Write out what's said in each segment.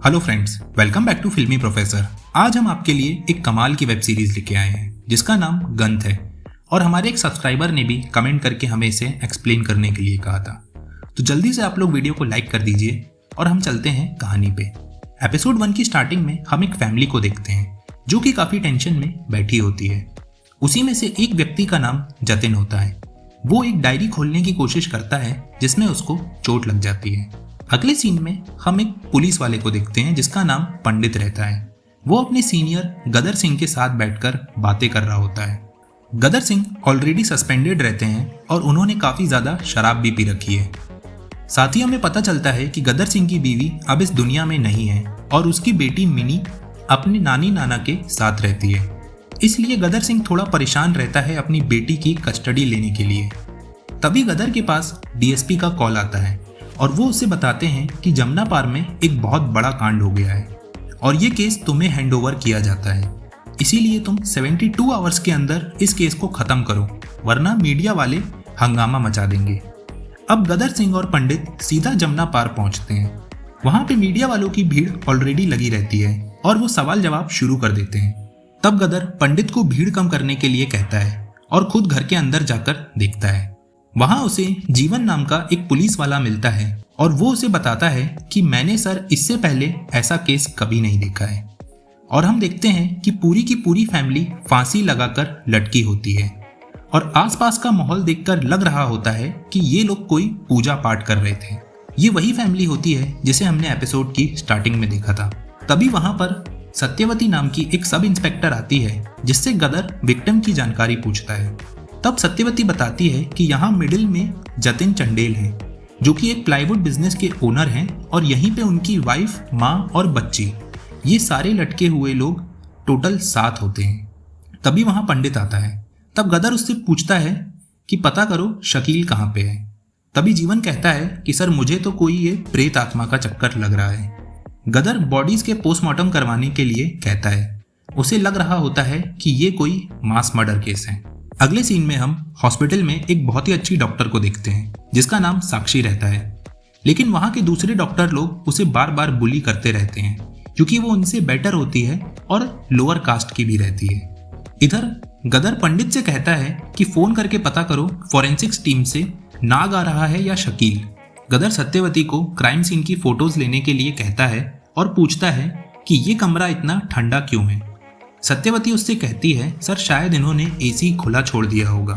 Hello friends, welcome back to Filmy Professor. आज हम आपके लिए एक कमाल की वेब सीरीज लेके आए हैं जिसका नाम गंत है और हमारे एक सब्सक्राइबर ने भी कमेंट करके हमें इसे एक्सप्लेन करने के लिए कहा था। तो जल्दी से आप लोग वीडियो को लाइक कर दीजिए और हम चलते हैं कहानी पे। एपिसोड 1 की स्टार्टिंग में हम एक फैमिली को देखते हैं जो कि काफ़ी टेंशन में बैठी होती है। उसी में से एक व्यक्ति का नाम जतिन होता है। वो एक डायरी खोलने की कोशिश करता है जिसमें उसको चोट लग जाती है। अगले सीन में हम एक पुलिस वाले को देखते हैं जिसका नाम पंडित रहता है। वो अपने सीनियर गदर सिंह के साथ बैठकर बातें कर रहा होता है। गदर सिंह ऑलरेडी सस्पेंडेड रहते हैं और उन्होंने काफ़ी ज़्यादा शराब भी पी रखी है। साथ ही हमें पता चलता है कि गदर सिंह की बीवी अब इस दुनिया में नहीं है और उसकी बेटी मिनी अपने नानी नाना के साथ रहती है। इसलिए गदर सिंह थोड़ा परेशान रहता है अपनी बेटी की कस्टडी लेने के लिए। तभी गदर के पास डीएसपी का कॉल आता है और वो उसे बताते हैं कि जमुना पार में एक बहुत बड़ा कांड हो गया है और ये केस तुम्हें हैंडओवर किया जाता है। इसीलिए तुम 72 आवर्स के अंदर इस केस को ख़त्म करो, वरना मीडिया वाले हंगामा मचा देंगे। अब गदर सिंह और पंडित सीधा जमुना पार पहुंचते हैं। वहां पे मीडिया वालों की भीड़ ऑलरेडी लगी रहती है और वो सवाल जवाब शुरू कर देते हैं। तब गदर पंडित को भीड़ कम करने के लिए कहता है और खुद घर के अंदर जाकर देखता है। वहां उसे जीवन नाम का एक पुलिस वाला मिलता है और वो उसे बताता है कि मैंने सर इससे पहले ऐसा केस कभी नहीं देखा है। और हम देखते हैं कि पूरी की पूरी फैमिली फांसी लगाकर लटकी होती है और आसपास का माहौल देखकर लग रहा होता है कि ये लोग कोई पूजा पाठ कर रहे थे। ये वही फैमिली होती है जिसे हमने एपिसोड की स्टार्टिंग में देखा था। तभी वहां पर सत्यवती नाम की एक सब इंस्पेक्टर आती है जिससे गदर विक्टिम की जानकारी पूछता है। तब सत्यवती बताती है कि यहाँ मिडिल में जतिन चंडेल हैं जो कि एक प्लाईवुड बिजनेस के ओनर हैं और यहीं पे उनकी वाइफ, माँ और बच्ची, ये सारे लटके हुए लोग टोटल 7 होते हैं। तभी वहाँ पंडित आता है। तब गदर उससे पूछता है कि पता करो शकील कहाँ पे है। तभी जीवन कहता है कि सर मुझे तो कोई ये प्रेत आत्मा का चक्कर लग रहा है। गदर बॉडीज के पोस्टमार्टम करवाने के लिए कहता है। उसे लग रहा होता है कि ये कोई मास मर्डर केस है। अगले सीन में हम हॉस्पिटल में एक बहुत ही अच्छी डॉक्टर को देखते हैं जिसका नाम साक्षी रहता है। लेकिन वहाँ के दूसरे डॉक्टर लोग उसे बार बार बुली करते रहते हैं क्योंकि वो उनसे बेटर होती है और लोअर कास्ट की भी रहती है। इधर गदर पंडित से कहता है कि फ़ोन करके पता करो फॉरेंसिक्स टीम से नाग आ रहा है या शकील। गदर सत्यवती को क्राइम सीन की फ़ोटोज़ लेने के लिए कहता है और पूछता है कि ये कमरा इतना ठंडा क्यों है। सत्यवती उससे कहती है सर शायद इन्होंने एसी खुला छोड़ दिया होगा।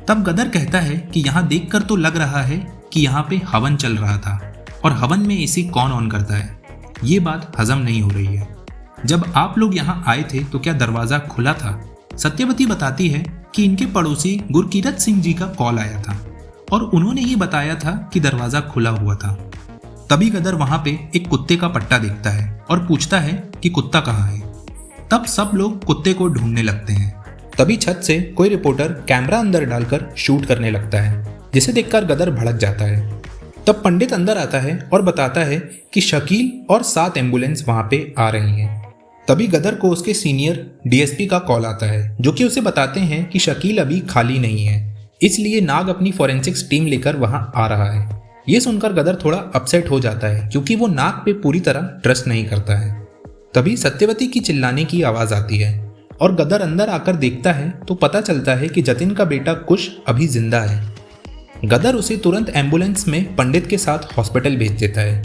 तब गदर कहता है कि यहाँ देखकर तो लग रहा है कि यहाँ पे हवन चल रहा था और हवन में एसी कौन ऑन करता है, ये बात हजम नहीं हो रही है। जब आप लोग यहाँ आए थे तो क्या दरवाज़ा खुला था? सत्यवती बताती है कि इनके पड़ोसी गुरकीरत सिंह जी का कॉल आया था और उन्होंने ही बताया था कि दरवाज़ा खुला हुआ था। तभी गदर वहाँ पे एक कुत्ते का पट्टा देखता है और पूछता है कि कुत्ता कहाँ है। तब सब लोग कुत्ते को ढूंढने लगते हैं। तभी छत से कोई रिपोर्टर कैमरा अंदर डालकर शूट करने लगता है जिसे देखकर गदर भड़क जाता है। तब पंडित अंदर आता है और बताता है कि शकील और 7 एम्बुलेंस वहां पे आ रही हैं। तभी गदर को उसके सीनियर डीएसपी का कॉल आता है जो कि उसे बताते हैं कि शकील अभी खाली नहीं है, इसलिए नाग अपनी फॉरेंसिक्स टीम लेकर वहां आ रहा है। ये सुनकर गदर थोड़ा अपसेट हो जाता है क्योंकि वो नाग पे पूरी तरह ट्रस्ट नहीं करता है। तभी सत्यवती की चिल्लाने की आवाज़ आती है और गदर अंदर आकर देखता है तो पता चलता है कि जतिन का बेटा कुश अभी जिंदा है। गदर उसे तुरंत एम्बुलेंस में पंडित के साथ हॉस्पिटल भेज देता है,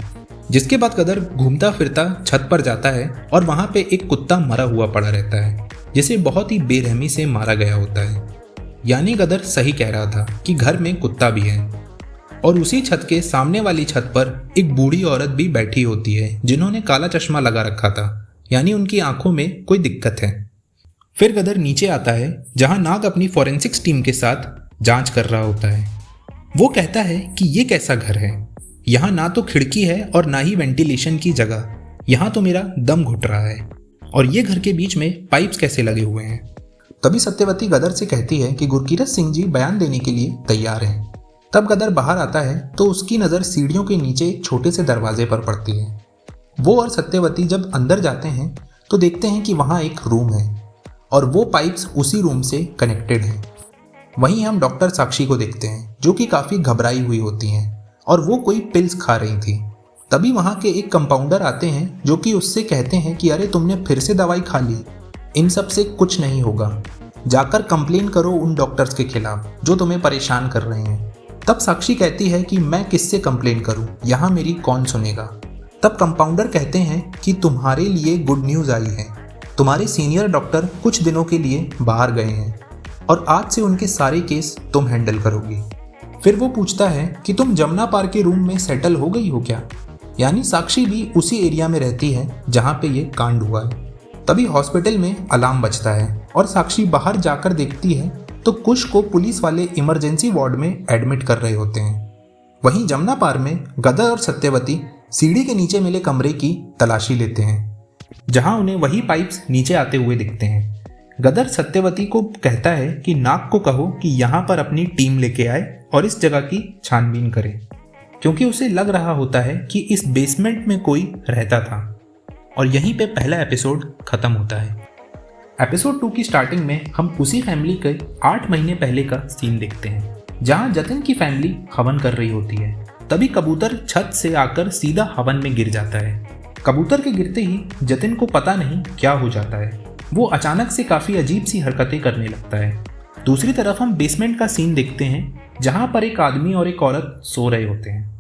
जिसके बाद गदर घूमता फिरता छत पर जाता है और वहाँ पे एक कुत्ता मरा हुआ पड़ा रहता है जिसे बहुत ही बेरहमी से मारा गया होता है। यानी गदर सही कह रहा था कि घर में कुत्ता भी है। और उसी छत के सामने वाली छत पर एक बूढ़ी औरत भी बैठी होती है जिन्होंने काला चश्मा लगा रखा था, यानी उनकी आंखों में कोई दिक्कत है। फिर गदर नीचे आता है जहां नाग अपनी फॉरेंसिक्स टीम के साथ जांच कर रहा होता है। वो कहता है कि ये कैसा घर है, यहाँ ना तो खिड़की है और ना ही वेंटिलेशन की जगह, यहाँ तो मेरा दम घुट रहा है और ये घर के बीच में पाइप्स कैसे लगे हुए हैं। तभी सत्यवती गदर से कहती है कि गुरकीरत सिंह जी बयान देने के लिए तैयार हैं। तब गदर बाहर आता है तो उसकी नज़र सीढ़ियों के नीचे एक छोटे से दरवाजे पर पड़ती है। वो और सत्यवती जब अंदर जाते हैं तो देखते हैं कि वहाँ एक रूम है और वो पाइप्स उसी रूम से कनेक्टेड हैं। वहीं हम डॉक्टर साक्षी को देखते हैं जो कि काफ़ी घबराई हुई होती हैं और वो कोई पिल्स खा रही थी। तभी वहाँ के एक कंपाउंडर आते हैं जो कि उससे कहते हैं कि अरे तुमने फिर से दवाई खा ली, इन सब से कुछ नहीं होगा, जाकर कंप्लेन करो उन डॉक्टर्स के खिलाफ जो तुम्हें परेशान कर रहे हैं। तब साक्षी कहती है कि मैं किससे कंप्लेन करूं, यहाँ मेरी कौन सुनेगा। तब कंपाउंडर कहते हैं कि तुम्हारे लिए गुड न्यूज़ आई है, तुम्हारे सीनियर डॉक्टर कुछ दिनों के लिए बाहर गए हैं और आज से उनके सारे केस तुम हैंडल करोगी। फिर वो पूछता है कि तुम जमुना पार के रूम में सेटल हो गई हो क्या, यानी साक्षी भी उसी एरिया में रहती है जहाँ पे ये कांड हुआ है। तभी हॉस्पिटल में अलार्म बजता है और साक्षी बाहर जाकर देखती है तो कुश को पुलिस वाले इमरजेंसी वार्ड में एडमिट कर रहे होते हैं। वहीं जमुना पार में गदर और सत्यवती सीढ़ी के नीचे मिले कमरे की तलाशी लेते हैं, जहां उन्हें वही पाइप्स नीचे आते हुए दिखते हैं। गदर सत्यवती को कहता है कि नाग को कहो कि यहाँ पर अपनी टीम लेके आए और इस जगह की छानबीन करे, क्योंकि उसे लग रहा होता है कि इस बेसमेंट में कोई रहता था। और यहीं पे पहला एपिसोड खत्म होता है। एपिसोड 2 की स्टार्टिंग में हम उसी फैमिली के 8 महीने पहले का सीन देखते हैं, जहां जतिन की फैमिली हवन कर रही होती है। तभी कबूतर छत से आकर सीधा हवन में गिर जाता है। कबूतर के गिरते ही जतिन को पता नहीं क्या हो जाता है, वो अचानक से काफ़ी अजीब सी हरकतें करने लगता है। दूसरी तरफ हम बेसमेंट का सीन देखते हैं, जहां पर एक आदमी और एक औरत सो रहे होते हैं।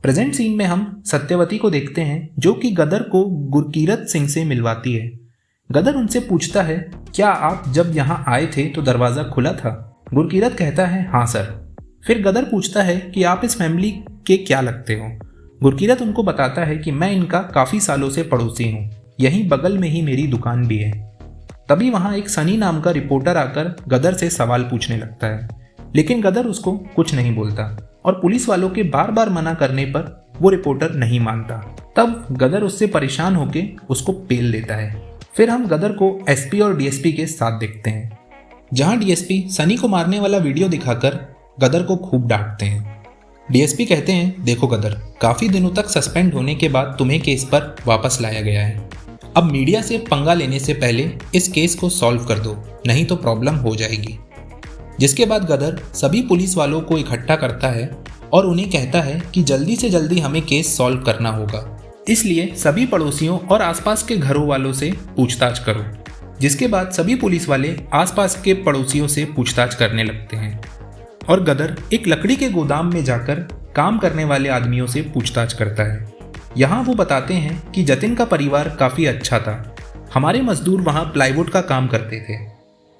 प्रेजेंट सीन में हम सत्यवती को देखते हैं जो कि गदर को गुरकीरत सिंह से मिलवाती है। गदर उनसे पूछता है, क्या आप जब यहाँ आए थे तो दरवाज़ा खुला था? गुरकीरत कहता है, हाँ सर। फिर गदर पूछता है कि आप इस फैमिली के क्या लगते हो? गुरकीरत उनको बताता है कि मैं इनका काफ़ी सालों से पड़ोसी हूँ, यहीं बगल में ही मेरी दुकान भी है। तभी वहाँ एक सनी नाम का रिपोर्टर आकर गदर से सवाल पूछने लगता है, लेकिन गदर उसको कुछ नहीं बोलता और पुलिस वालों के बार बार मना करने पर वो रिपोर्टर नहीं मानता। तब गदर उससे परेशान होकर उसको पेल देता है। फिर हम गदर को एसपी और डीएसपी के साथ देखते हैं, जहां डीएसपी सनी को मारने वाला वीडियो दिखाकर गदर को खूब डांटते हैं। डीएसपी कहते हैं, देखो गदर, काफ़ी दिनों तक सस्पेंड होने के बाद तुम्हें केस पर वापस लाया गया है। अब मीडिया से पंगा लेने से पहले इस केस को सॉल्व कर दो, नहीं तो प्रॉब्लम हो जाएगी। जिसके बाद गदर सभी पुलिस वालों को इकट्ठा करता है और उन्हें कहता है कि जल्दी से जल्दी हमें केस सॉल्व करना होगा, इसलिए सभी पड़ोसियों और आसपास के घरों वालों से पूछताछ करो। जिसके बाद सभी पुलिस वाले आसपास के पड़ोसियों से पूछताछ करने लगते हैं और गदर एक लकड़ी के गोदाम में जाकर काम करने वाले आदमियों से पूछताछ करता है। यहाँ वो बताते हैं कि जतिन का परिवार काफ़ी अच्छा था, हमारे मजदूर वहाँ प्लाईवुड का काम करते थे।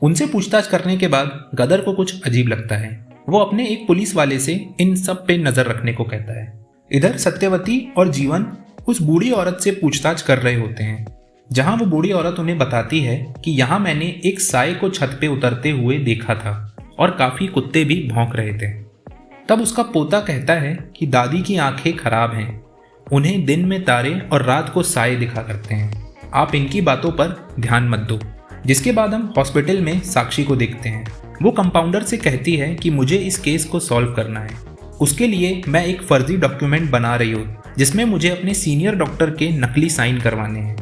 उनसे पूछताछ करने के बाद गदर को कुछ अजीब लगता है। वो अपने एक पुलिस वाले से इन सब पे नज़र रखने को कहता है। इधर सत्यवती और जीवन उस बूढ़ी औरत से पूछताछ कर रहे होते हैं, जहां वो बूढ़ी औरत उन्हें बताती है कि यहाँ मैंने एक साए को छत पे उतरते हुए देखा था और काफ़ी कुत्ते भी भौंक रहे थे। तब उसका पोता कहता है कि दादी की आंखें खराब हैं, उन्हें दिन में तारे और रात को साए दिखा करते हैं, आप इनकी बातों पर ध्यान मत दो। जिसके बाद हम हॉस्पिटल में साक्षी को देखते हैं। वो कंपाउंडर से कहती है कि मुझे इस केस को सॉल्व करना है, उसके लिए मैं एक फर्जी डॉक्यूमेंट बना रही हूँ जिसमें मुझे अपने सीनियर डॉक्टर के नकली साइन करवाने हैं।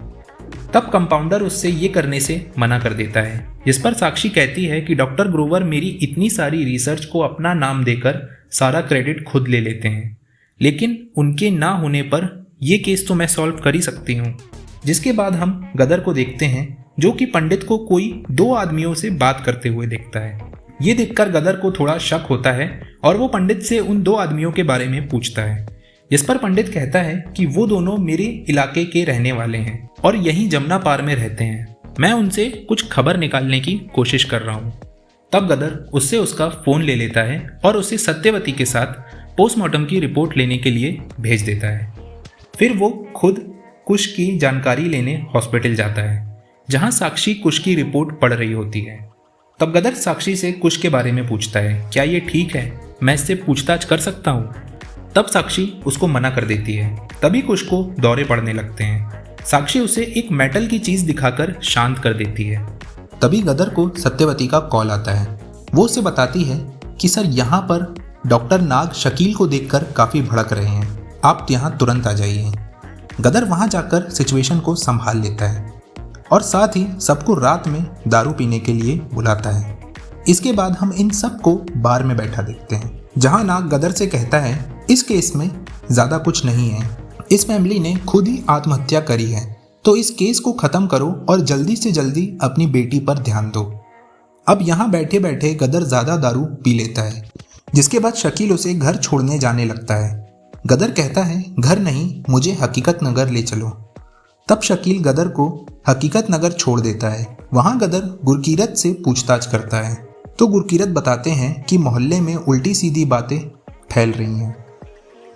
तब कंपाउंडर उससे ये करने से मना कर देता है, जिस पर साक्षी कहती है कि डॉक्टर ग्रोवर मेरी इतनी सारी रिसर्च को अपना नाम देकर सारा क्रेडिट खुद ले लेते हैं, लेकिन उनके ना होने पर यह केस तो मैं सॉल्व कर ही सकती हूँ। जिसके बाद हम गदर को देखते हैं जो कि पंडित को कोई 2 आदमियों से बात करते हुए देखता है। ये देखकर गदर को थोड़ा शक होता है और वो पंडित से उन 2 आदमियों के बारे में पूछता है, जिस पर पंडित कहता है कि वो दोनों मेरे इलाके के रहने वाले हैं और यहीं जमुना पार में रहते हैं, मैं उनसे कुछ खबर निकालने की कोशिश कर रहा हूँ। तब गदर उससे उसका फ़ोन ले लेता है और उसे सत्यवती के साथ पोस्टमार्टम की रिपोर्ट लेने के लिए भेज देता है। फिर वो खुद कुश की जानकारी लेने हॉस्पिटल जाता है, जहाँ साक्षी कुश की रिपोर्ट पढ़ रही होती है। तब गदर साक्षी से कुश के बारे में पूछता है, क्या ये ठीक है, मैं इससे पूछताछ कर सकता हूँ? तब साक्षी उसको मना कर देती है। तभी कुश को दौरे पड़ने लगते हैं। साक्षी उसे एक मेटल की चीज़ दिखाकर शांत कर देती है। तभी गदर को सत्यवती का कॉल आता है। वो उसे बताती है कि सर यहाँ पर डॉक्टर नाग शकील को देखकर काफ़ी भड़क रहे हैं, आप यहाँ तुरंत आ जाइए। गदर वहाँ जाकर सिचुएशन को संभाल लेता है और साथ ही सबको रात में दारू पीने के लिए बुलाता है। इसके बाद हम इन सबको बार में बैठा देखते हैं, जहाँ नाग गदर से कहता है इस केस में ज़्यादा कुछ नहीं है, इस फैमिली ने खुद ही आत्महत्या करी है, तो इस केस को खत्म करो और जल्दी से जल्दी अपनी बेटी पर ध्यान दो। अब यहाँ बैठे बैठे गदर ज़्यादा दारू पी लेता है, जिसके बाद शकील उसे घर छोड़ने जाने लगता है। गदर कहता है, घर नहीं, मुझे हकीकत नगर ले चलो। तब शकील गदर को हकीकत नगर छोड़ देता है। वहाँ गदर गुरकीरत से पूछताछ करता है, तो गुरकीरत बताते हैं कि मोहल्ले में उल्टी सीधी बातें फैल रही हैं।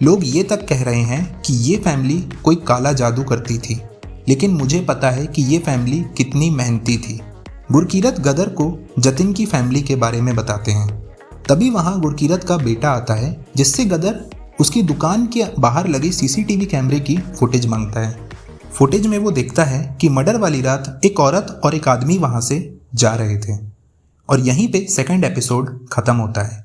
लोग ये तक कह रहे हैं कि ये फैमिली कोई काला जादू करती थी, लेकिन मुझे पता है कि ये फैमिली कितनी मेहनती थी। गुरकीरत गदर को जतिन की फैमिली के बारे में बताते हैं। तभी वहाँ गुरकीरत का बेटा आता है, जिससे गदर उसकी दुकान के बाहर लगे सीसीटीवी कैमरे की फुटेज मांगता है। फुटेज में वो देखता है कि मर्डर वाली रात एक औरत और एक आदमी वहाँ से जा रहे थे। और यहीं पे सेकंड एपिसोड खत्म होता है।